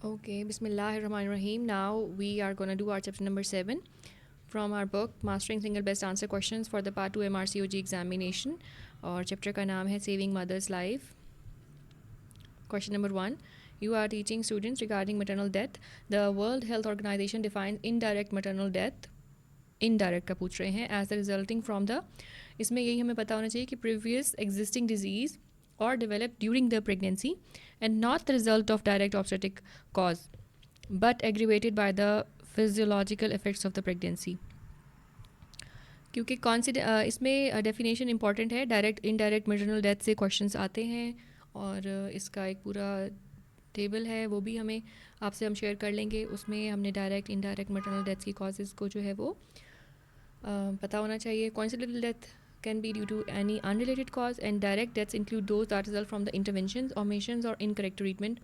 Okay, Bismillahirrahmanirrahim. Now we are going to do our chapter number 7 from our book Mastering Single Best Answer Questions for the Part 2 MRCOG examination. और chapter का नाम है Saving Mother's Life. Question number 1. You are teaching students regarding maternal death. The World Health Organization defines indirect maternal death. Indirect का पूछ रहे हैं as the resulting from the. इसमें यही हमें पता होना चाहिए कि previous existing disease or developed during the pregnancy and not the result of direct obstetric cause but aggravated by the physiological effects of the pregnancy. क्योंकि कौन सी इसमें डेफिनेशन इंपॉर्टेंट है. डायरेक्ट इनडायरेक्ट मैटरनल डेथ से questions आते हैं और इसका एक पूरा टेबल है वो भी हमें आपसे हम शेयर कर लेंगे. उसमें हमने डायरेक्ट इनडायरेक्ट मैटरनल डेथ की कॉजेज़ को जो है वो पता होना चाहिए. कॉन्सिडेंटल death can be due to any unrelated cause and direct deaths include those that result from the interventions, omissions or incorrect treatment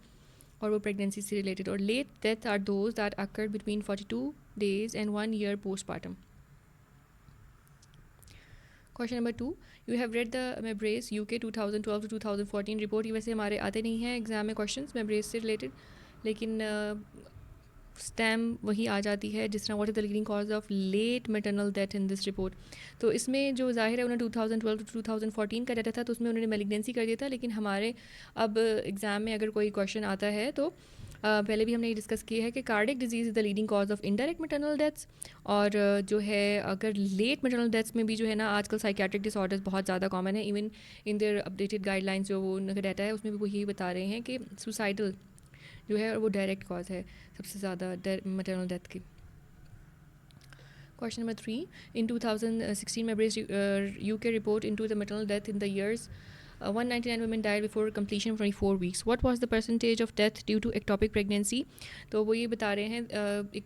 और वो pregnancy से related. और late deaths are those that occurred between 42 days and 1 year postpartum. Question number 2. You have read the Mebrace UK 2012 to 2014 report. ये वैसे हमारे आते नहीं हैं एग्ज़ाम में क्वेश्चंस Mebrace से related, लेकिन स्टैम वही आ जाती है जिस तरह what is the leading cause of late maternal death in this report. तो इसमें जो ज़ाहिर है उन्होंने 2012 टू 2014 का डाटा था तो उसमें उन्होंने मेलिग्नेंसी कर दिया था. लेकिन हमारे अब एग्ज़ाम में अगर कोई क्वेश्चन आता है तो पहले भी हमने ये डिस्कस किया है कि cardiac disease is the leading cause of indirect maternal deaths. और जो है अगर लेट मैटरनल डेथ्स में भी जो है ना आजकल साइकियाट्रिक डिसऑर्डर्स बहुत ज़्यादा कॉमन है. Even in their updated guidelines जो वो उनका डाटा है उसमें भी वो यही बता रहे हैं कि सुसाइडल जो है वो डायरेक्ट कॉज है सबसे ज़्यादा मैटरनल डेथ की. Question number 3. In 2016, Mebrace UK report into the maternal death in the years 199 women died before completion of 24 weeks. What was the percentage of death due to ectopic pregnancy? तो वो ये बता रहे हैं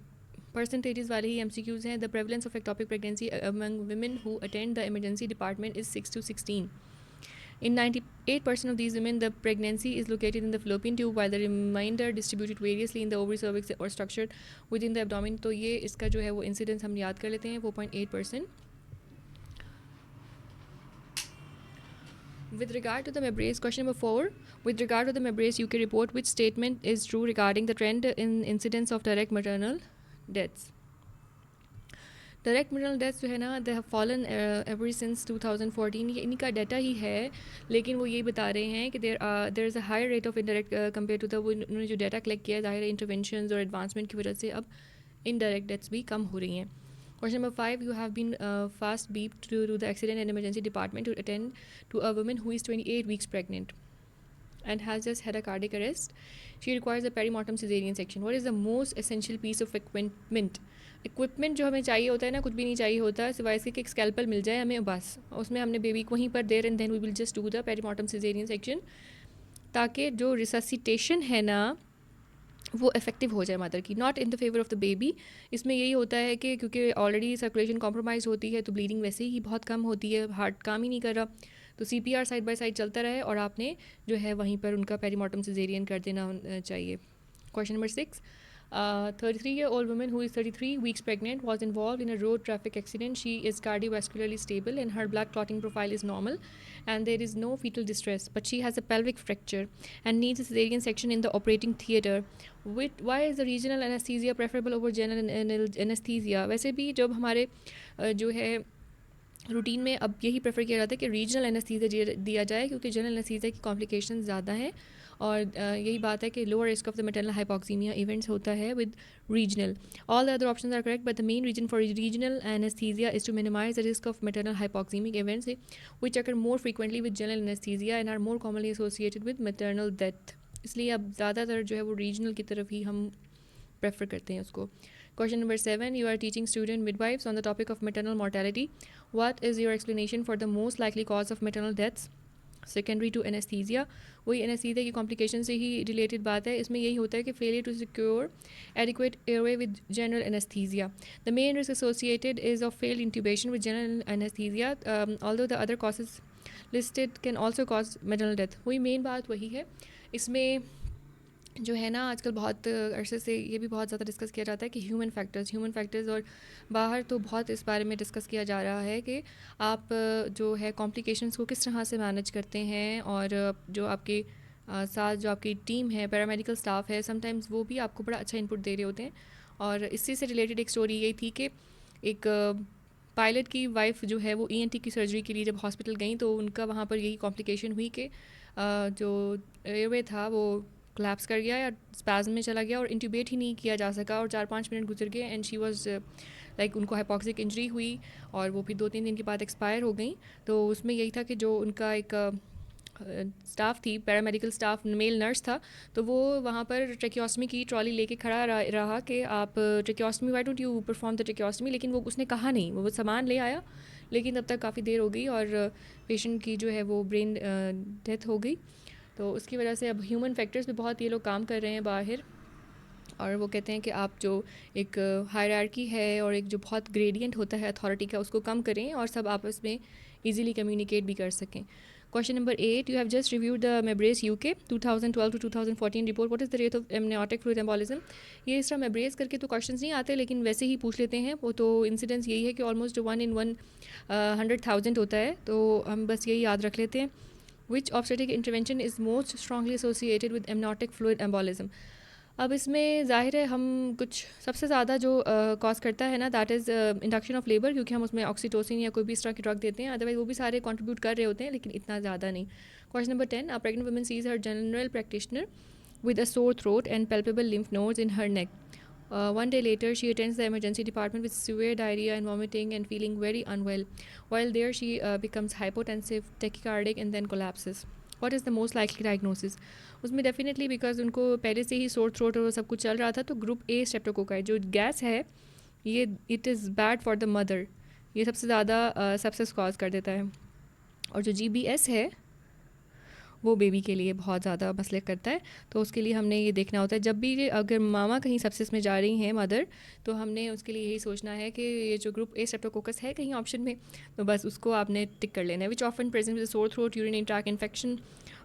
percentages वाले ही MCQs हैं. The prevalence of ectopic pregnancy among women who attend the emergency department is 6 to 16. In 98% of these women, the pregnancy is located in the fallopian tube, while the remainder distributed variously in the ovary, cervix or structured within the abdomen. तो ये इसका जो है वो incidence हम याद कर लेते हैं 4.8%. With regard to the Mebrace, question number 4. With regard to the Mebrace UK report, which statement is true regarding the trend in incidence of direct maternal deaths? Direct maternal deaths जो है ना they have fallen ever since 2014. ये इनका data ही है लेकिन वो ये बता रहे हैं कि there is a high rate of indirect compare to the वो उन्होंने जो डाटा कलेक्ट किया है ज़ाहिर इंटरवेंशन और एडवांसमेंट की वजह से अब इनडायरेक्ट डेथ्स भी कम हो रही हैं. Question number 5. You have been fast beeped to the accident and emergency department to attend to a woman who is 28 weeks pregnant and has just had a cardiac arrest. She requires a perimortem cesarean section. What is the most essential piece of equipment? Equipment जो हमें चाहिए होता है ना कुछ भी नहीं चाहिए होता सिवाय इसके कि एक स्कैल्पल मिल जाए हमें बस. उसमें हमने बेबी को वहीं पर there and then we will just do the perimortem caesarean section ताकि जो रिससिटेशन है ना वो इफेक्टिव हो जाए मदर की, not in the favour of the baby. इसमें यही होता है कि क्योंकि ऑलरेडी सर्कुलेशन कॉम्प्रोमाइज़ होती है तो ब्लीडिंग वैसे ही बहुत कम होती है, हार्ट काम ही नहीं कर रहा. तो CPR साइड बाय साइड चलता रहे और आपने जो है वहीं पर उनका पेरीमोर्टम सिजेरियन कर देना चाहिए. Question number 6. 33-year-old woman who is 33 weeks pregnant was involved in a road traffic accident. She is cardiovascularly stable and her blood clotting profile is normal and there is no fetal distress, but she has a pelvic fracture and needs a cesarean section in the operating theatre. Why is the regional anesthesia preferable over general anesthesia? वैसे भी जब हमारे जो है routine में अब यही prefer किया जाता है कि रीजनल एनेस्थीसिया दिया जाए क्योंकि जनरल एनेस्थीसिया की कॉम्प्लिकेशन ज़्यादा हैं. और यही बात है कि lower risk of the maternal hypoxaemia events होता है with regional. All the other options are correct but the main reason for regional anaesthesia is to minimise the risk of maternal hypoxaemic events which occur more frequently with general anaesthesia and are more commonly associated with maternal death. इसलिए अब ज़्यादातर जो है वो regional की तरफ ही हम prefer करते हैं उसको. Question number 7. You are teaching student midwives on the topic of maternal mortality. What is your explanation for the most likely cause of maternal deaths secondary to anesthesia? वही anesthesia की complication से ही related बात है. इसमें यही होता है कि failure to secure adequate airway with general anesthesia. The main risk associated is of failed intubation with general anesthesia. Although the other causes listed can also cause maternal death. वही main बात वही है. इसमें जो है ना आजकल बहुत अरसे से ये भी बहुत ज़्यादा डिस्कस किया जाता है कि ह्यूमन फैक्टर्स और बाहर तो बहुत इस बारे में डिस्कस किया जा रहा है कि आप जो है कॉम्प्लिकेशंस को किस तरह से मैनेज करते हैं और जो आपकी साथ जो आपकी टीम है, पैरामेडिकल स्टाफ है, समटाइम्स वो भी आपको बड़ा अच्छा इनपुट दे रहे होते हैं। और इसी से रिलेटेड एक स्टोरी यही थी कि एक पायलट की वाइफ जो है वो ईएनटी की सर्जरी के लिए जब हॉस्पिटल गई तो उनका वहाँ पर यही कॉम्प्लिकेशन हुई कि जो एयरवे था वो कोलैप्स कर गया या स्पैज़म में चला गया और इंट्यूबेट ही नहीं किया जा सका और 4-5 मिनट गुजर गए एंड शी वाज लाइक उनको हाइपॉक्सिक इंजरी हुई और वो फिर 2-3 दिन के बाद एक्सपायर हो गई। तो उसमें यही था कि जो उनका एक स्टाफ थी, पैरामेडिकल स्टाफ, मेल नर्स था, तो वो वहाँ पर ट्रेकियोस्टमी की ट्रॉली लेके खड़ा रहा कि आप tracheostomy, why don't you perform the tracheostomy, लेकिन वो उसने कहा नहीं, वो सामान ले आया, लेकिन तब तक काफ़ी देर हो गई और पेशेंट की जो है वो ब्रेन डेथ हो गई। तो उसकी वजह से अब ह्यूमन फैक्टर्स पे बहुत ये लोग काम कर रहे हैं बाहर, और वो कहते हैं कि आप जो एक हायरार्की है और एक जो बहुत ग्रेडियंट होता है अथॉरिटी का, उसको कम करें और सब आपस में इजीली कम्युनिकेट भी कर सकें। Question number 8, you have just reviewed the MBRRACE UK 2012 to 2014 report, what is the rate of amniotic fluid embolism. ये इस तरह मेब्रेस करके तो क्वेश्चंस नहीं आते, लेकिन वैसे ही पूछ लेते हैं। वो तो इंसिडेंस यही है कि ऑलमोस्ट 1 in 100,000 होता है, तो हम बस यही याद रख लेते हैं। Which obstetric intervention is most strongly associated with amniotic fluid embolism. अब इसमें ज़ाहिर है हम कुछ सबसे ज़्यादा जो कॉज करता है ना, that is induction of labour, क्योंकि हम उसमें ऑक्सीटोसिन या कोई भी इस तरह की ड्रग देते हैं, अदरवाइज वो भी सारे कंट्रीब्यूट कर रहे होते हैं, लेकिन इतना ज़्यादा नहीं। Question number 10, a pregnant woman seize her general practitioner with a sore throat and palpable lymph nodes in her neck. One day later, she attends the emergency department with severe diarrhea and vomiting and feeling very unwell. While there, she becomes hypotensive, tachycardic, and then collapses. What is the most likely diagnosis? उसमें definitely because उनको पहले से ही sore throat और सब कुछ चल रहा था, तो ग्रुप ए स्ट्रेप्टोकोकाई जो गैस है, ये it is bad for the mother, ये सबसे ज़्यादा सबसे कॉज कर देता है। और जो GBS है वो बेबी के लिए बहुत ज़्यादा मसले करता है, तो उसके लिए हमने ये देखना होता है जब भी अगर मामा कहीं सेप्सिस में जा रही हैं मदर, तो हमने उसके लिए यही सोचना है कि ये जो ग्रुप ए स्ट्रेप्टोकोकस है कहीं ऑप्शन में, तो बस उसको आपने टिक कर लेना है। Which often present with sore throat, urinary tract infection,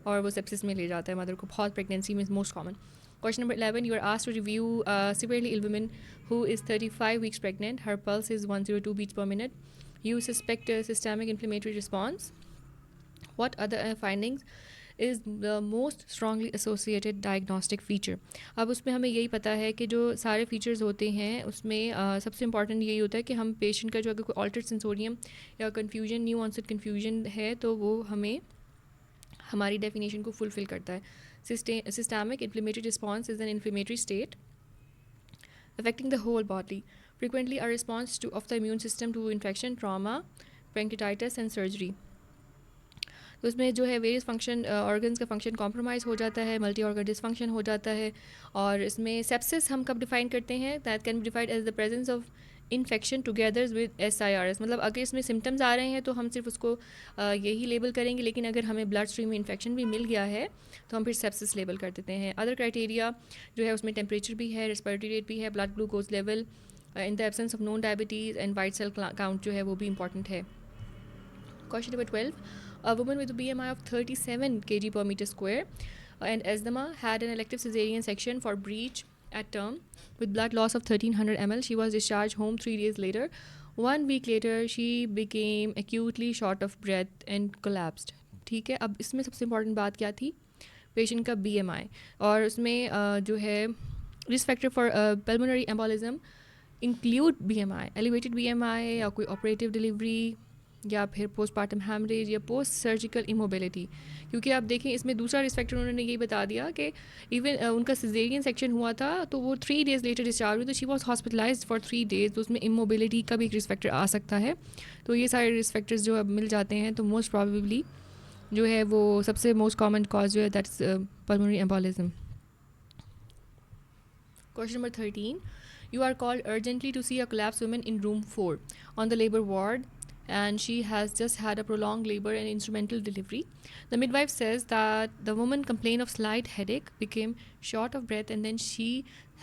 और वो सेप्सिस में ले जाता है मदर को, बहुत प्रेगनेंसी में most common. Question number 11, you are asked to review a severely ill woman who is 35 weeks pregnant. Her pulse is 102 beats per minute. You suspect a systemic inflammatory response. What other findings is the most strongly associated diagnostic feature? अब उसमें हमें यही पता है कि जो सारे features होते हैं उसमें सबसे इंपॉर्टेंट यही होता है कि हम पेशेंट का जो अगर कोई ऑल्टर्ड सेंसोरियम या कन्फ्यूजन, न्यू ऑनसेट कन्फ्यूजन है, तो वो हमें हमारी डेफिनेशन को फुलफिल करता है। Systemic inflammatory response is an inflammatory state affecting the whole body, frequently a response of the immune system to infection, trauma, pancreatitis and surgery. तो उसमें जो है वेरियस फंक्शन ऑर्गन्स का फंक्शन कॉम्प्रोमाइज़ हो जाता है, मल्टी ऑर्गन डिसफंक्शन हो जाता है। और इसमें सेप्सिस हम कब डिफाइन करते हैं, that can be defined as the presence of infection together with SIRS। मतलब अगर इसमें सिम्टम्स आ रहे हैं तो हम सिर्फ उसको यही लेबल करेंगे, लेकिन अगर हमें ब्लड स्ट्रीम में इन्फेक्शन भी मिल गया है तो हम फिर सेप्सिस लेबल कर देते हैं। अदर क्राइटेरिया जो है उसमें टेम्परेचर भी है, रेस्पिरेटरी रेट भी है, blood glucose level, in the absence of non diabetes and white cell count जो है वो भी इंपॉर्टेंट है। Question number 12. A woman with a BMI of 37 kg per meter square and asthma had an elective cesarean section for breech at term with blood loss of 1300 ml. She was discharged home 3 days later. 1 week later, she became acutely short of breath and collapsed. ठीक है, अब इसमें सबसे important बात क्या थी, patient का BMI, और उसमें जो है risk factor for pulmonary embolism include BMI, elevated BMI या कोई ऑपरेटिव डिलीवरी या फिर पोस्टपार्टम हैमरेज या पोस्ट सर्जिकल इमोबिलिटी। क्योंकि आप देखें इसमें दूसरा रिस्क फैक्टर उन्होंने यही बता दिया कि इवन उनका सिजेरियन सेक्शन हुआ था तो वो 3 days लेटर डिस्चार्ज हुई, तो she was hospitalised for 3 days, तो उसमें इमोबिलिटी का भी एक रिस्क फैक्टर आ सकता है। तो ये सारे रिस्क फैक्टर्स जो अब मिल जाते हैं, तो मोस्ट प्रॉबेबली जो है वो सबसे मोस्ट कॉमन कॉज जो है that's pulmonary embolism. Question number 13. You are called urgently to see a collapsed woman in room 4 on the labor ward, and she has just had a prolonged labor and instrumental delivery. The midwife says that the woman complained of slight headache, became short of breath, and then she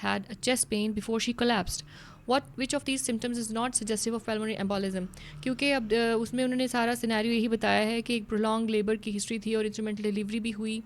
had a chest pain before she collapsed. Which of these symptoms is not suggestive of pulmonary embolism? क्योंकि अब उसमें उन्होंने सारा scenario यही बताया है कि एक प्रोलॉन्ग लेबर की हिस्ट्री थी और इंस्ट्रूमेंटल डिलीवरी भी हुई,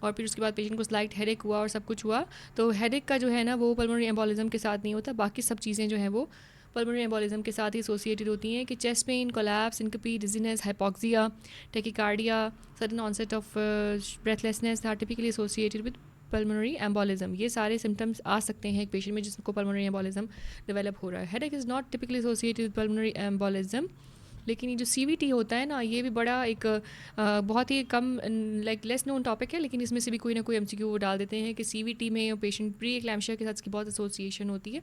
और फिर उसके बाद पेशेंट को स्लाइट हेडेक हुआ और सब कुछ हुआ। तो हेडेक का जो है ना वो पल्मोनरी एम्बोलिज्म के साथ नहीं होता, बाकी सब चीज़ें जो हैं वो पल्मोनरी एम्बोलिज्म के साथ ही एसोसिएटेड होती हैं कि chest pain, collapse, syncope, dizziness, hypoxia, tachycardia, sudden onset of breathlessness are typically associated with pulmonary embolism. ये सारे सिम्टम्स आ सकते हैं एक पेशेंट में जिसको पल्मोनरी एम्बोलिज्म डेवलप हो रहा है। Headache is not typically associated with pulmonary embolism, लेकिन ये जो CVT होता है ना, ये भी बड़ा एक बहुत ही कम लाइक लेस नोन टॉपिक है, लेकिन इसमें से भी कोई ना कोई MCQ वो डाल देते हैं कि CVT में पेशेंट प्री एक्लैम्शिया के साथ इसकी बहुत एसोसिएशन होती है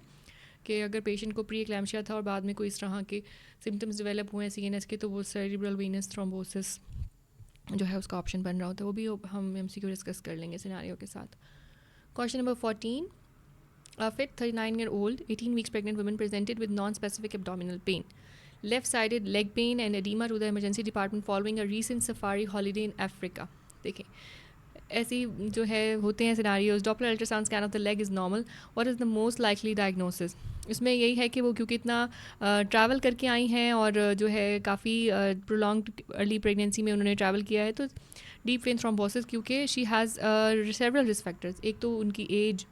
कि अगर पेशेंट को प्री एक्लैम्शिया था और बाद में कोई इस तरह के सिम्टम्स डेवलप हुए हैं CNS के, तो वो सेरिब्रल वेनस थ्रोम्बोसिस जो है उसका ऑप्शन बन रहा होता है। वो भी हम MCQ डिस्कस कर लेंगे सिनेरियो के साथ। Question number 14, a fit 39-year-old 18 weeks pregnant woman presented with non-specific abdominal pain, left-sided leg pain and edema to the emergency department following a recent safari holiday in Africa. देखें, ऐसी जो है होते हैं scenarios. Doppler ultrasound scan of the leg is normal, what is the most likely diagnosis? इसमें यही है कि वो क्योंकि इतना ट्रैवल करके आई हैं और जो है काफ़ी प्रोलॉन्ग्ड अर्ली प्रेगनेंसी में उन्होंने ट्रैवल किया है, तो डीप वेन थ्रोम्बोसिस, क्योंकि she has several risk factors. एक तो उनकी एज,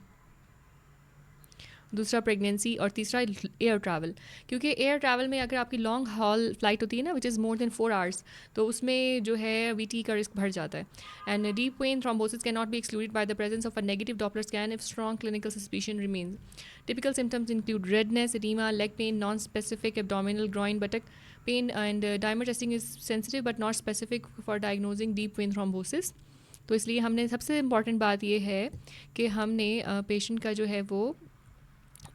दूसरा प्रेगनेंसी और तीसरा एयर ट्रैवल। क्योंकि एयर ट्रैवल में अगर आपकी लॉन्ग हॉल फ्लाइट होती है ना, which is more than 4 hours, तो उसमें जो है VT का रिस्क बढ़ जाता है। And deep vein thrombosis can not be excluded by the presence of a negative Doppler scan if strong clinical suspicion remains. Typical symptoms include redness, oedema, leg pain, non specific abdominal, groin, buttock pain, and dimer testing is sensitive but not specific for diagnosing deep vein thrombosis. तो इसलिए हमने सबसे important बात ये है कि हमने patient का जो है वो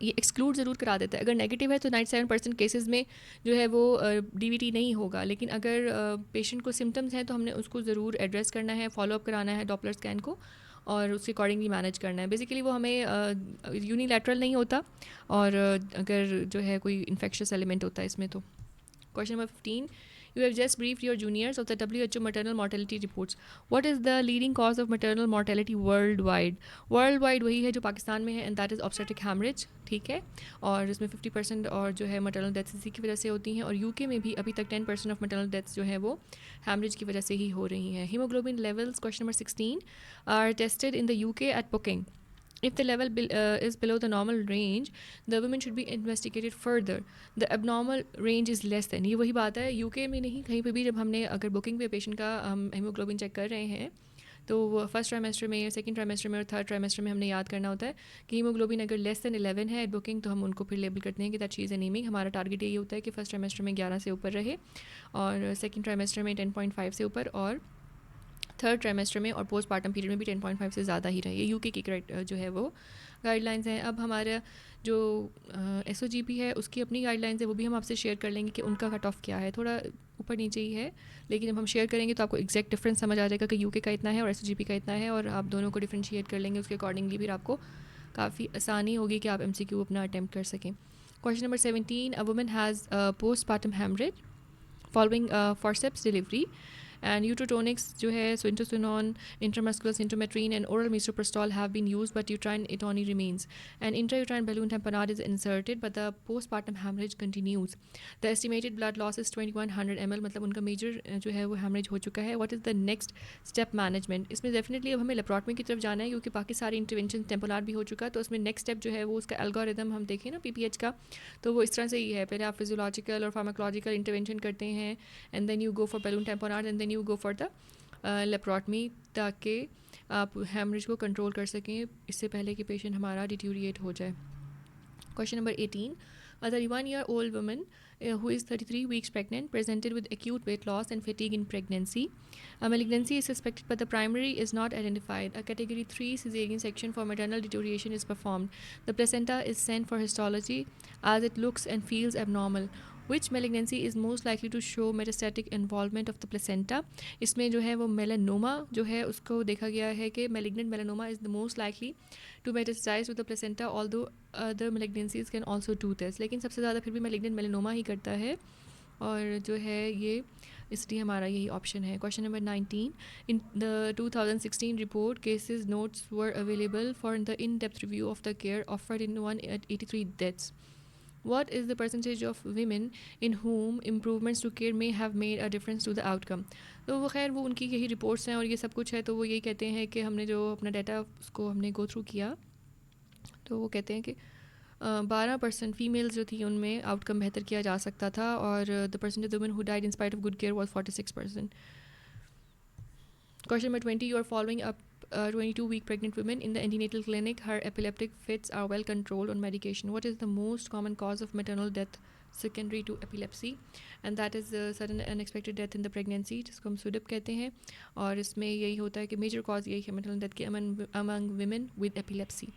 ये एक्सक्लूड ज़रूर करा देता है। अगर नेगेटिव है तो 97% केसेस में जो है वो DVT नहीं होगा, लेकिन अगर पेशेंट को सिम्टम्स हैं तो हमने उसको ज़रूर एड्रेस करना है, फॉलोअप कराना है डॉपलर स्कैन को, और उसके अकॉर्डिंगली मैनेज करना है। बेसिकली वो हमें यूनिलैटरल नहीं होता, और अगर जो है कोई इन्फेक्शस एलिमेंट होता है इसमें तो। Question number 15. You have just briefed your juniors of the WHO maternal mortality reports. What is the leading cause of maternal mortality worldwide? Worldwide वही है जो पाकिस्तान में है, and that is obstetric hemorrhage, ठीक है। और इसमें 50% और जो है maternal deaths इसी की वजह से होती हैं, और UK में भी अभी तक 10% of maternal deaths जो है वो hemorrhage की वजह से ही हो रही हैं। Hemoglobin levels, question number 16, are tested in the UK at booking. If the level is below the normal range, the women should be investigated further. The abnormal range is less than. ये वही बात है, UK में नहीं, कहीं पे भी जब हमने अगर बुकिंग पे पेशेंट का हम हेमोग्लोबिन चेक कर रहे हैं, तो फर्स्ट ट्राइमेस्टर में, सेकंड ट्राइमेस्टर में और थर्ड ट्राइमेस्टर में हमने याद करना होता है कि हीमोग्लोबिन अगर लेस दैन 11 है एट बुकिंग, तो हम उनको फिर लेबल करते हैं कि दैट शी इज़ एनीमिक। हमारा टारगेट यही होता है कि फर्स्ट ट्राइमेस्टर में 11 से ऊपर रहे, और सेकंड ट्राइमेस्टर में 10.5 से ऊपर, और थर्ड ट्राइमेस्टर में और पोस्टमार्टम पीरियड में भी 10.5 से ज़्यादा ही रहे। ये UK की जो है वो गाइडलाइंस हैं। अब हमारा जो SOGP है उसकी अपनी गाइडलाइंस है, वो भी हम आपसे शेयर कर लेंगे कि उनका कट ऑफ क्या है। थोड़ा ऊपर नीचे ही है, लेकिन जब हम शेयर करेंगे तो आपको एग्जैक्ट डिफरेंस समझ आ जाएगा कि UK का इतना है और SOGP का इतना है, और आप दोनों को डिफ्रेंशिएट कर लेंगे उसके अकॉर्डिंगली, फिर आपको काफ़ी आसानी होगी कि आप MCQ अपना अटैम्प्ट कर सकें। Question number 17, a woman has postmortem haemorrhage following forceps delivery, and uterotonics जो है Syntocinon, intramuscular Syntometrine and oral misoprostol have been used, but uterine atony remains. An intrauterine balloon tamponade is inserted, but the postpartum hemorrhage continues. The estimated blood loss is 2100 ml, मतलब उनका major जो है वो haemorrhage हो चुका है। What is the next step management? इसमें definitely अब हमें लेप्रोटमी की तरफ जाना है, क्योंकि बाकी सारे इंटरवेंशन टेम्पोनाड भी हो चुका है, तो उसमें नेक्स्ट स्टेप जो है वो उसका एल्गोरिदम हम देखें ना PPH का, तो वो इस तरह से ही है। पहले आप फिजियोलॉजिकल और फार्माकोलॉजिकल इंटरवेंशन करते हैं, and then you go for balloon tamponade, and then you go for the laparotomy, ताकि आप हेमरेज को कंट्रोल कर सकें इससे पहले कि पेशेंट हमारा डिट्यूरिएट हो जाए। Question number 18, a 31-year-old woman who is 33 weeks pregnant presented with acute weight loss and fatigue in pregnancy. A malignancy is suspected, but the primary is not identified. A category 3 cesarean section for maternal deterioration is performed. The placenta is sent for histology as it looks and feels abnormal. Which malignancy is most likely to show metastatic involvement of the placenta? इसमें जो है वो melanoma जो है उसको देखा गया है कि malignant melanoma is the most likely to metastasize with the placenta, although other malignancies can also do this. लेकिन सबसे ज़्यादा फिर भी malignant melanoma ही करता है, और जो है ये इसलिए हमारा यही ऑप्शन है। Question number 19, in the 2016 report, cases notes were available for the in-depth review of the care offered in 183 deaths. What is the percentage of women in whom improvements to care may have made a difference to the outcome? तो वो खैर वो उनकी यही reports हैं और ये सब कुछ है, तो वो यही कहते हैं कि हमने जो अपना डाटा उसको हमने गो थ्रू किया, तो वो कहते हैं कि 12% फीमेल्स जो थी उनमें आउटकम बेहतर किया जा सकता था, और the percentage women who died in spite of good care was 46%. Question number 20. You are following up 22-week pregnant woman in the antenatal clinic. Her epileptic fits are well controlled on medication. What is the most common cause of maternal death secondary to epilepsy? And that is sudden unexpected death in the pregnancy, जिसको हम SUDEP कहते हैं. और इसमें यही होता है कि मेजर कॉज यही है maternal death की among women with epilepsy.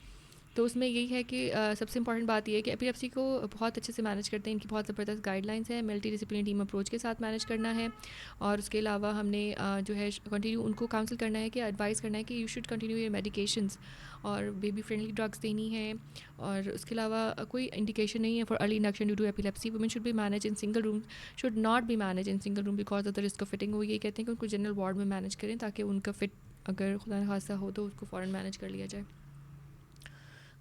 तो उसमें यही है कि सबसे इंपॉर्टेंट बात यह है कि एपिलेप्सी को बहुत अच्छे से मैनेज करते हैं. इनकी बहुत ज़बरदस्त गाइडलाइंस है, मल्टी डिसिप्लिनरी टीम अप्रोच के साथ मैनेज करना है. और उसके अलावा हमने जो है कंटिन्यू उनको काउंसिल करना है कि एडवाइस करना है कि you should continue your medications, और बेबी फ्रेंडली ड्रग्स देनी है. और उसके अलावा कोई इंडिकेशन नहीं है for early induction due to epilepsy. Women should be manage in single room, should not be manage in single room because of the risk of fitting. वो यही कहते हैं कि उनको जनरल वार्ड में मैनेज करें ताकि उनका फिट अगर खुदा न खासा हो तो उसको फ़ौरन मैनेज कर लिया जाए.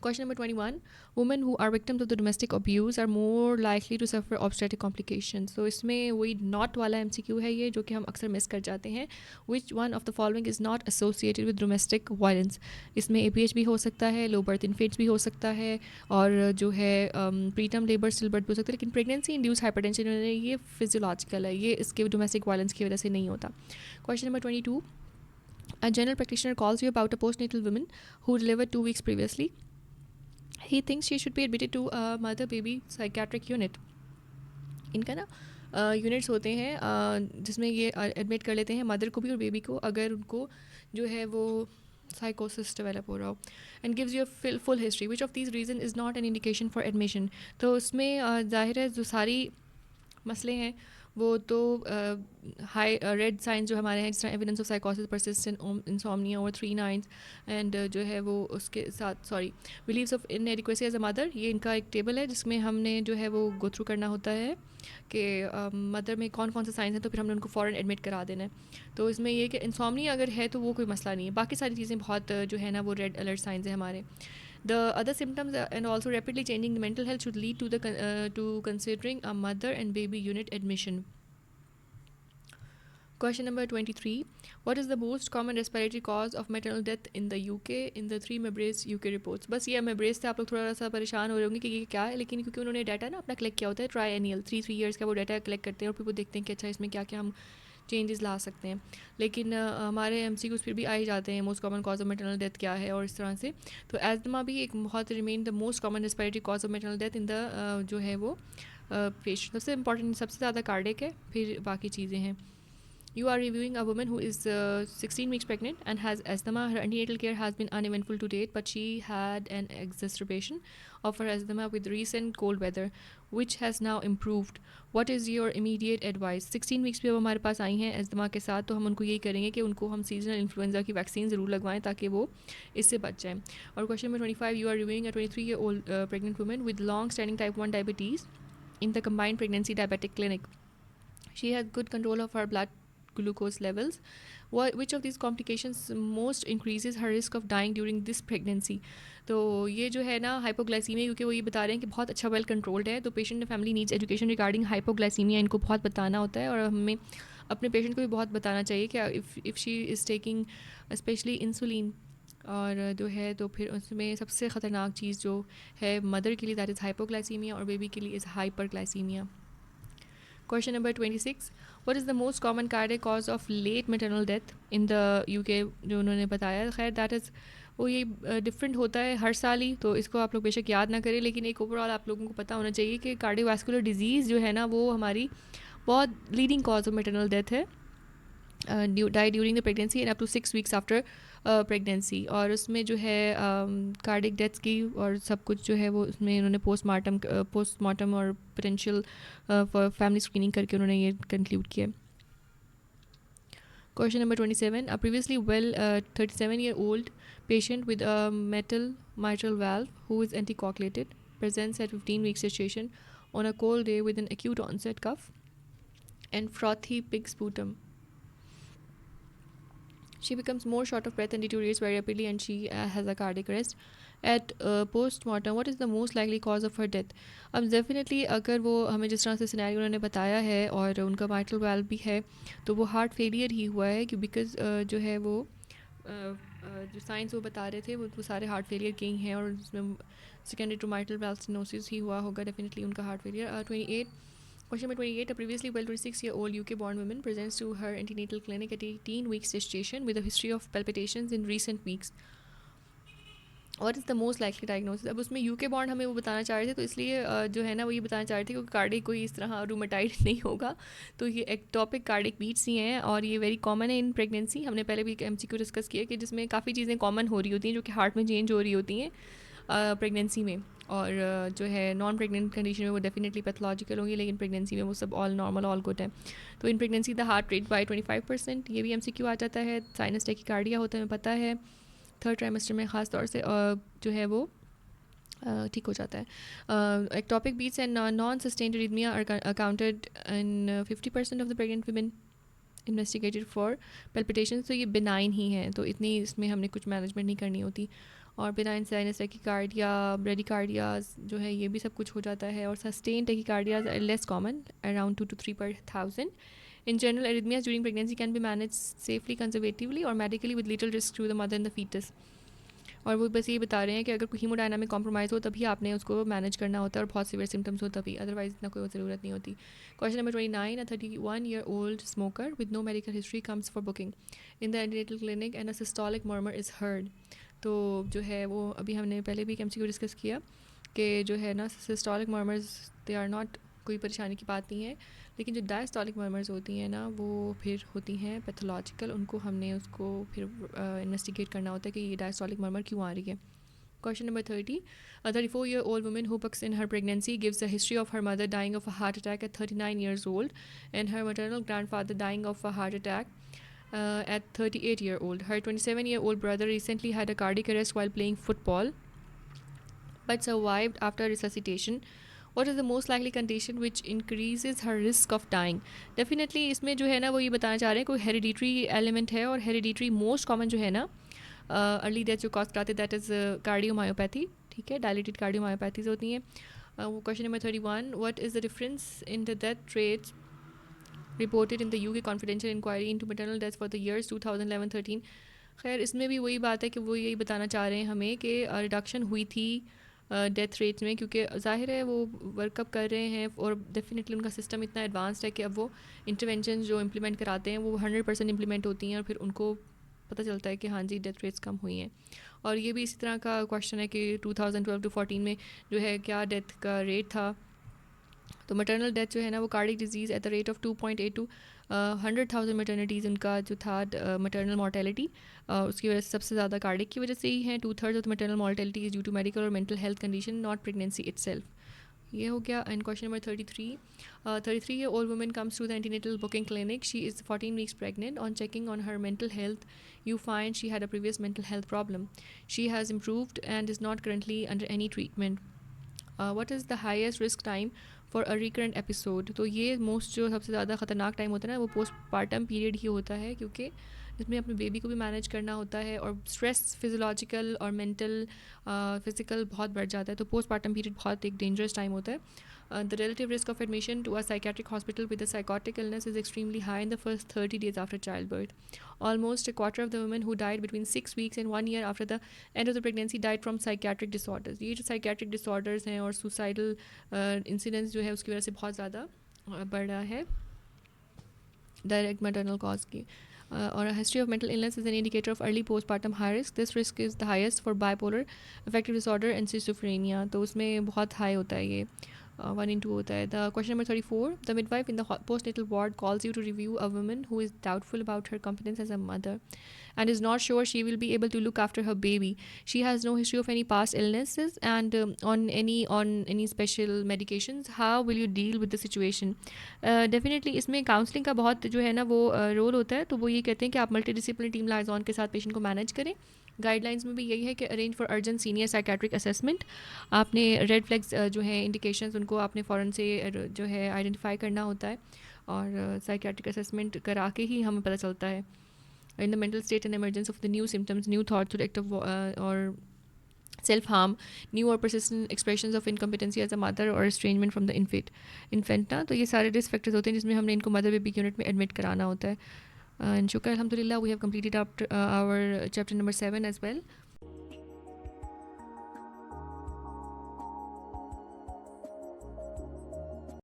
Question number 21. Women who are victims of the domestic abuse are more likely to suffer obstetric complications. So इसमें वही not वाला MCQ है ये, जो कि हम अक्सर मिस कर जाते हैं. Which one of the following is not associated with domestic violence? इसमें APH भी हो सकता है, low birth infants भी हो सकता है, और जो है preterm labor stillbirth भी हो सकता है. लेकिन pregnancy induced hypertension ये physiological है, ये इसके domestic violence की वजह से नहीं होता. Question number 22. A general practitioner calls you about a postnatal woman who delivered 2 weeks previously. He thinks she should be admitted to a mother baby psychiatric unit. इनका ना यूनिट्स होते हैं जिसमें ये एडमिट कर लेते हैं मदर को भी और बेबी को, अगर उनको जो है वो साइकोसिस डेवलप हो रहा हो. And gives you a full history. Which of these reason is not an indication for admission. तो उसमें ज़ाहिर है जो सारी मसले हैं वो तो हाई रेड साइंस जो हमारे हैं, जिस तरह एविडेंस ऑफ साइकोसिस, persistent insomnia over 3 nights, and जो है वो उसके साथ beliefs of inadequacy as a mother. ये इनका एक टेबल है जिसमें हमने जो है वो गो थ्रू करना होता है कि मदर में कौन कौन से साइंस हैं, तो फिर हमने उनको फ़ौरन एडमिट करा देना है. तो इसमें ये कि इंसोम्निया अगर है तो वो कोई मसला नहीं है, बाकी सारी चीज़ें बहुत जो है ना वो रेड अलर्ट साइंस है हमारे. The other symptoms and also rapidly changing the mental health should lead to to considering a mother and baby unit admission. Question number 23. What is the most common respiratory cause of maternal death in the UK in the 3 Mebrace UK reports? बस ये Mebrace से आप लोग थोड़ा सा परेशान हो रहे होंगे कि ये क्या है, लेकिन क्योंकि उन्होंने डाटा ना अपना कलेक्ट किया होता है ट्राइएनियल 3 years का वो डाटा कलेक्ट करते हैं और फिर वो देखते हैं कि अच्छा इसमें क्या क्या हम चेंजेस ला सकते हैं. लेकिन हमारे MCQs फिर भी आ ही जाते हैं most common cause of maternal death क्या है और इस तरह से. तो एस्थमा भी एक बहुत remain the most common respiratory cause of maternal death in the जो है वो पेशेंट. सबसे इंपॉर्टेंट सबसे ज़्यादा कार्डिक है, फिर बाकी चीज़ें हैं. You are reviewing a woman who is 16 weeks pregnant and has asthma. Her antenatal care has been uneventful to date, but she had an exacerbation of her asthma with recent cold weather, which has now improved. What is your immediate advice? 16 weeks पे वो हमारे पास आई हैं asthma के साथ, तो हम उनको यही करेंगे कि उनको हम seasonal influenza की वैक्सीन ज़रूर लगवाएं ताकि वो इससे बच जाएं. और question number 25. You are reviewing a 23-year-old pregnant woman with long-standing type 1 diabetes in the combined pregnancy diabetic clinic. She has good control of her blood glucose levels. Which of these complications most increases her risk of dying during this pregnancy? तो ये जो है ना hypoglycaemia, क्योंकि वो ये बता रहे हैं कि बहुत अच्छा वेल कंट्रोल्ड है, तो patient family needs education regarding hypoglycaemia इनको बहुत बताना होता है, और हमें अपने पेशेंट को भी बहुत बताना चाहिए कि if she is taking specially insulin और जो है तो फिर उसमें सबसे ख़तरनाक चीज़ जो है मदर के लिए दैट इज़ हाइपोग्लाइसीमिया और बेबी के लिए is hyperglycaemia. Question number 26. What is the most common cardiac cause of late maternal death in the UK? जो उन्होंने बताया, खैर दैट इज़ वो ये डिफरेंट होता है हर साल ही, तो इसको आप लोग बेशक याद ना करें, लेकिन एक ओवरऑल आप लोगों को पता होना चाहिए कि कार्डियोवास्कुलर डिजीज़ जो है ना वो हमारी बहुत leading cause of maternal death है. Die during the pregnancy and up to 6 weeks after pregnancy. और उसमें जो है कार्डिक डेथ्स की और सब कुछ जो है वो उसमें उन्होंने पोस्टमार्टम और पोटेंशियल फॉर फैमिली स्क्रीनिंग करके उन्होंने ये कंक्लूड किया. Question number 27. A previously well 37-year-old patient with a metal mitral valve who is anticoagulated presents at 15 weeks gestation on a cold day with an acute onset cough and frothy pig sputum. She becomes more short of breath and deteriorates very rapidly, and she has a cardiac arrest. At post-mortem, what is the most likely cause of her death? अब definitely अगर वो हमें जिस तरह से scenario उन्होंने बताया है और उनका माइट्रल वाल्व भी है, तो वो हार्ट फेलियर ही हुआ है कि बिकॉज जो है वो जो साइंस वो बता रहे थे वो सारे हार्ट फेलियर के ही हैं, और उसमें secondary to mitral valve stenosis ही हुआ होगा डेफिनेटली उनका heart failure. 28 Question number 28. A previously well 26-year-old UK-born woman presents to her antenatal clinic at 18 weeks gestation with a history of palpitations in recent weeks. What is the most likely diagnosis? अब उसमें UK born हमें वो बताना चाह रहे थे, तो इसलिए जो है ना वो ये बताना चाह रहे थे कि कार्डिक कोई इस तरह रूमेटाइड नहीं होगा. तो ये एक्टोपिक कार्डिक बीट्स ही हैं, और ये वेरी कॉमन है इन प्रेगनेंसी. हमने पहले भी MCQ डिस्कस किया कि जिसमें काफ़ी चीज़ें कॉमन हो रही होती हैं जो कि हार्ट में चेंज हो रही होती हैं प्रेगनेंसी में. और जो है नॉन प्रेग्नेंट कंडीशन में वो डेफिनेटली पैथोलॉजिकल होंगी, लेकिन प्रेगनेंसी में वो सब ऑल नॉर्मल ऑल गुड है. तो in pregnancy the heart rate by 25%, ये भी MCQ आ जाता है. साइनस टैकीकार्डिया होता है, हमें पता है. थर्ड ट्राइमेस्टर में ख़ास तौर से जो है वो ठीक हो जाता है. Ectopic beats and non sustained arrhythmia are accounted in 50% of the pregnant women investigated for palpitation. तो ये बिनाइन ही हैं, तो इतनी इसमें हमने कुछ मैनेजमेंट नहीं करनी होती. और बिनाइन साइनस टैकीकार्डिया, ब्रेडिकार्डियाज जो है ये भी सब कुछ हो जाता है. और sustained tachycardias are less common, around 2 to 3 per 1000. In general, arrhythmias during pregnancy can be managed safely, conservatively or medically with little risk to the mother and the fetus. और वो बस ये बता रहे हैं कि अगर कोई हीमोडायनामिक कॉम्प्रोमाइज़ हो तभी आपने उसको मैनेज करना होता है, और बहुत सीवियर सिम्टम्स हो तभी, अदरवाइज इतना कोई ज़रूरत नहीं होती. Question number 29. A 31-year-old smoker with no medical history comes for booking in the antenatal clinic and a systolic murmur is heard. तो जो है वो अभी हमने पहले भी MCQ डिस्कस किया कि जो है ना systolic murmurs they are not कोई परेशानी की बात नहीं है, लेकिन जो डायस्टोलिक मर्मर्स होती हैं ना वो फिर होती हैं पैथोलॉजिकल. उनको हमने उसको फिर इन्वेस्टिगेट करना होता है कि ये डायस्टोलिक मर्मर क्यों आ रही है. Question number 30. A 34-year-old woman who books in her pregnancy gives a history of her mother dying of a heart attack at 39 years old and her maternal grandfather dying of a heart attack at 38-year-old. Her 27-year-old brother recently had a cardiac arrest while playing football but survived after resuscitation. What is the most likely condition which increases her risk of dying? Definitely इसमें जो है ना वो ये बताना चाह रहे हैं कोई hereditary element है, और hereditary most common जो है ना अर्ली डेथ जो कॉज कराते दैट इज़ कार्डियोमायोपैथी. ठीक है, डायलेटेड कार्डियोमायोपैथीज होती हैं. वो question number 31. What is the difference in the death rates reported in the UK confidential inquiry into maternal death for the years 2011-13? खैर इसमें भी वही बात है कि वो यही बताना चाह रहे हैं हमें कि रिडक्शन हुई थी डेथ रेट्स में, क्योंकि ज़ाहिर है वो वर्कअप कर रहे हैं और डेफिनेटली उनका सिस्टम इतना एडवांस्ड है कि अब वो इंटरवेंशन जो इम्प्लीमेंट कराते हैं वो 100% इम्प्लीमेंट होती हैं, और फिर उनको पता चलता है कि हाँ जी डेथ रेट्स कम हुई हैं. और ये भी इसी तरह का क्वेश्चन है कि 2012-14 में जो है क्या डेथ का रेट था. तो मैटरनल डेथ जो है ना वो cardiac disease at the rate of 2.8 to 100,000 मैटर्निटीज़ उनका जो था मैटरनल मॉर्टेलिटी, उसकी वजह से सबसे ज़्यादा कार्डिक की वजह से ही है. 2/3 of maternal mortality is due to medical और mental health condition, not pregnancy itself. ये हो गया. And question number 33. 33-year-old woman comes to the antenatal booking clinic. She is 14 weeks pregnant. On checking on her mental health, you find she had a previous mental health problem. She has improved and is not currently under any treatment. What is the highest risk time for a recurrent episode? तो ये most जो सबसे ज़्यादा ख़तरनाक time होता है ना वो पोस्टपार्टम पीरियड ही होता है, क्योंकि इसमें अपने बेबी को भी मैनेज करना होता है और स्ट्रेस फिजियोलॉजिकल और मेंटल फिजिकल बहुत बढ़ जाता है. तो पोस्टपार्टम पीरियड बहुत एक डेंजरस टाइम होता है. The relative risk of admission to a psychiatric hospital with a psychotic illness is extremely high in the first 30 days after childbirth. Almost a quarter of the women who died between 6 weeks and 1 year after the end of the pregnancy died from psychiatric disorders. ये जो psychiatric disorders हैं और suicidal incidents जो है उसकी वजह से बहुत ज़्यादा बढ़ रहा है direct maternal cause की. Or a history of mental illness is an indicator of early postpartum high risk. This risk is the highest for bipolar affective disorder and schizophrenia. तो उसमें बहुत high होता है ये. 1 in 2 होता है. The question number 34. The midwife in the postnatal ward calls you to review a woman who is doubtful about her competence as a mother and is not sure she will be able to look after her baby. She has no history of any past illnesses and on any special medications. How will you deal with the situation? Definitely इसमें counselling का बहुत जो है ना वो role होता है. तो वो ये कहते हैं कि आप मल्टीडिसिप्लिनरी टीम लाइजॉन के साथ पेशेंट को मैनेज करें. गाइडलाइंस में भी यही है कि arrange for urgent senior psychiatric assessment. आपने रेड फ्लैग्स जो है इंडिकेशंस उनको आपने फ़ौरन से जो है आइडेंटिफाई करना होता है, और साइकेट्रिक असेसमेंट करा के ही हमें पता चलता है. In the mental state and emergence of the new symptoms, new thoughts और self harm, new or persistent expressions of incompetency as a mother or estrangement from the infant ना. तो ये सारे रिस्क फैक्टर्स होते हैं जिसमें हमने इनको मदर बेबी यूनिट में एडमिट कराना होता है. And shukr alhamdulillah, we have completed our chapter number 7 as well.